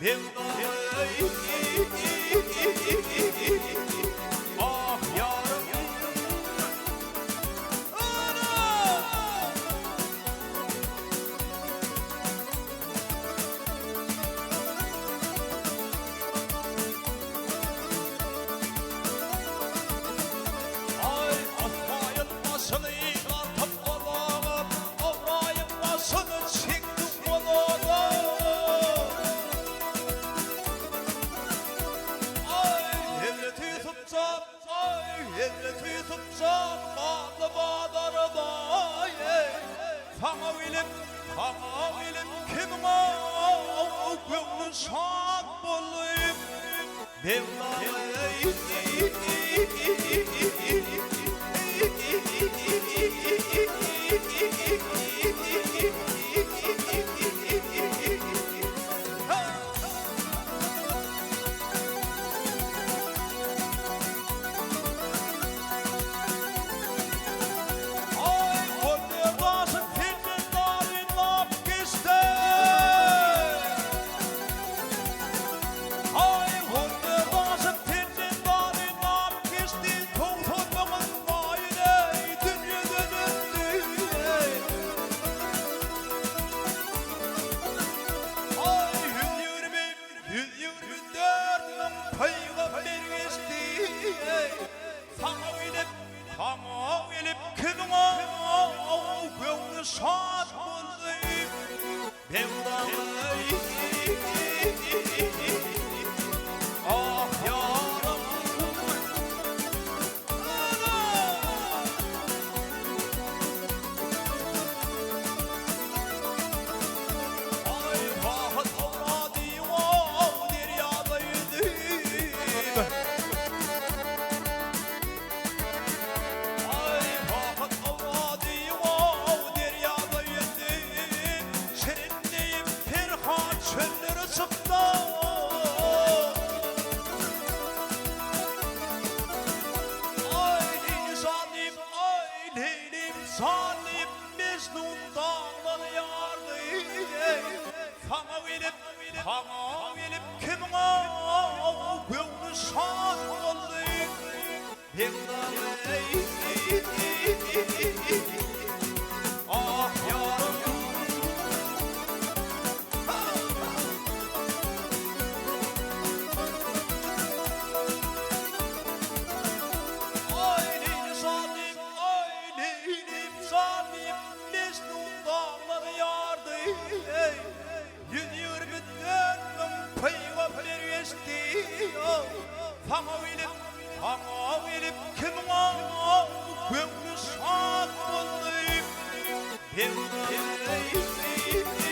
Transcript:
Mevla'yı ah yarım ay Afrayın başını yıkatıp olalım, Afrayın başını çektim olalım. Devleti tutacağım bağlı bağlarına Sana bilip kimime gönlü şad bulayım Mevla'yı Sana gelip kızıma gönlü şad bulayım Mevla'yı ah yarım ay vahat avradıyım o deryadaydım çölleri çıktı Ay Leylim zalim Mecnun dağları yardı Kana gelip kimine gönlü şad oldu Mevla'yı ah yarım Sana gelip kimine gönlü şad bulayım Mevla'yı